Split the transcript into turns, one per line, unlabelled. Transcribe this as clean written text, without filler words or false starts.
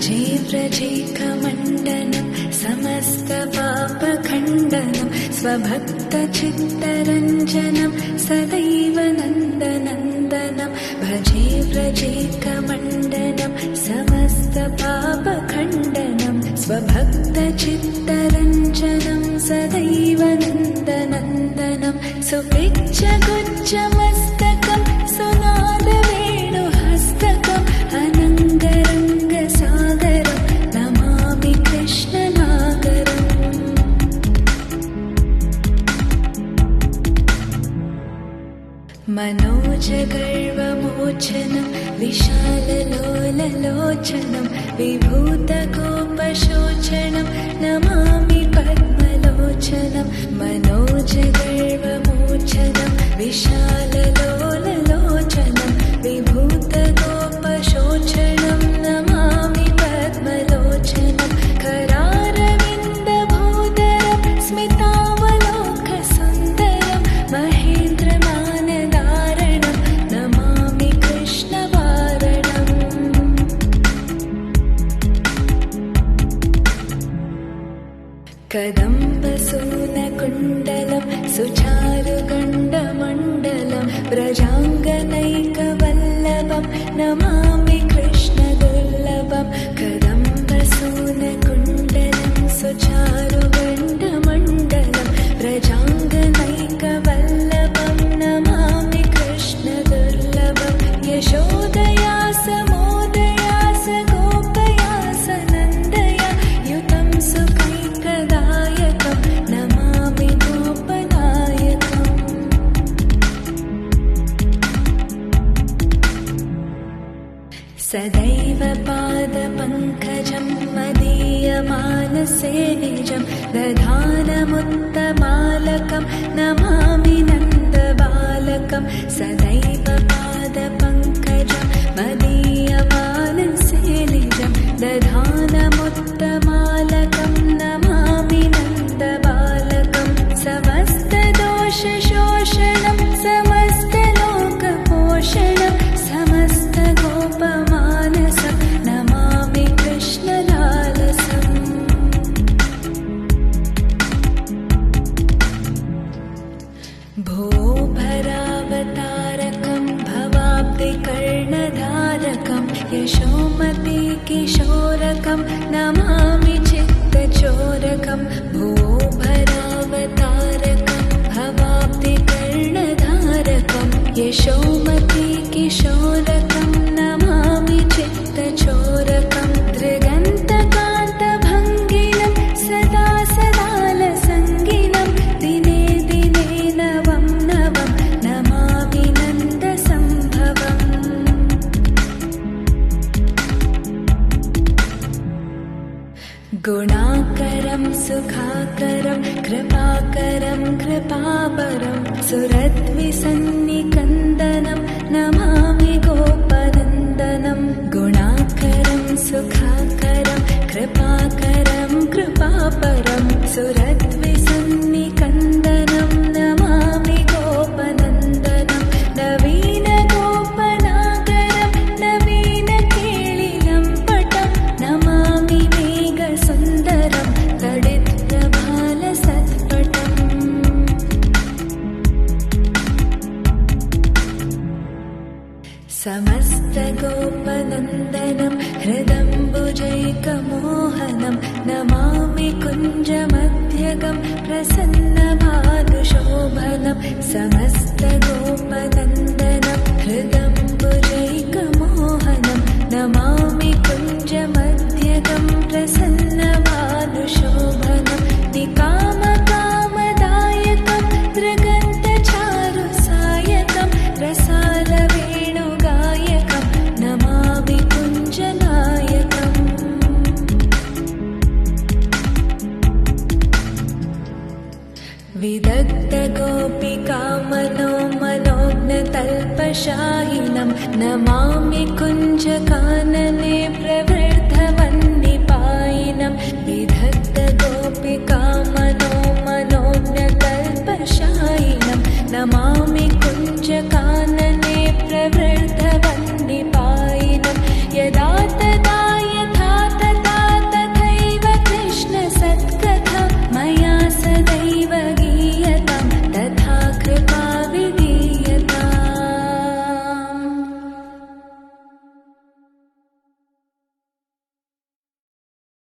भजे व्रजेकमण्डनं समस्तपापखण्डनं स्वभक्तचित्तरञ्जनं सदैव नन्दनन्दनं भजे व्रजेकमण्डनं समस्तपापखण्डनं स्वभक्तचित्तरञ्जनं सदैव नन्दनन्दनं सुपिच्चगुच्चमस्तकं सुनादवेणुहस्तकम् अनङ्गरङ्गसागरं नमामि कृष्णनागरम् मनोजगर्वमोचनं विशाललोललोचनं विभूतकोपशोचनं नमामि पद्मलोचनं मनोजगर्वमोचनं विशाललोललोचनं विभूतकोपशोचनं नमामि पद्मलोचनं करारविन्दभूधरं स्मितावलोकसुन्दरं महेन्द्रमानदारणं नमामि कृष्णवारणम् कदम्बसूनकुण्डलं सुचारुगण्डमण्डलं व्रजाङ्गनैकवल्लभं नमामि कृष्णदुर्लभं कदम्बसूनकुण्डलं सुचारुगण्डमण्डलं व्रजाङ्गनैकवल्लभं नमामि कृष्णदुर्लभं यशोदया समोदया सगोपया सनन्दया युतं सुखैकदायकं नमामि गोपनायकम् सदैव पादपङ्कजं मदीयमानसे निजं दधानमुत्तमालकं नमामि नन्दबालकं सदैव पादपङ्कजं मदीयमानसे निजं दधानमुत्तमालकं नमामि नन्दबालकं समस्तदोषशोषणं समस्तलोकपोषणं समस्तगोपमानसं नमामि कृष्णलालसम् भोभरावतारकं भवाब्धिकर्णधारकं यशोमतीकिशोरकं नमामि चित्तचोरकं भोभरावतारकं भवाब्धिकर्णधारकं यशोमतीकिशोरकं नमामि चित्तचोरकं दृगन्तकान्तभङ्गिनं सदा सदालसङ्गिनं दिने दिने नवं नवं नमामि नन्दसम्भवम् गुणाकरं सुखाकरं कृपाकरं कृपापरं सुरद्विसन्निकन्दनं नमामि गोपनन्दनं गुणाकरं सुखाकरं कृपाकरं कृपापरं सुरद्विसन्निकन्दनं नमामि गोपनन्दनं नवीनगोपनागरं नवीनकेळिलम्पटं नमामि मेघसुन्दरं तडित्प्रभालसत्पटम् समस्तगोपनन्दनं हृदम्बुजैकमोहनं नमामि कुञ्जमध्यगं प्रसन्नभानुशोभनं समस्तगोपनन्दनं हृदम्बुजैकमोहनं नमामि कुञ्जमध्यगं प्रसन्नभानुशोभनं निकामकामदायकं दृगन्तचारुसायकं रसालवेणुगायकं नमामि कुञ्जनायकम् विदग्धगोपिकामनोमनोज्ञतल्पशायिनं नमामि कुञ्जकानने प्रवृद्धवन्निपायिनं विदग्धगोपिकामनोमनोज्ञतल्पशायिनं नमामि कुञ्जकानने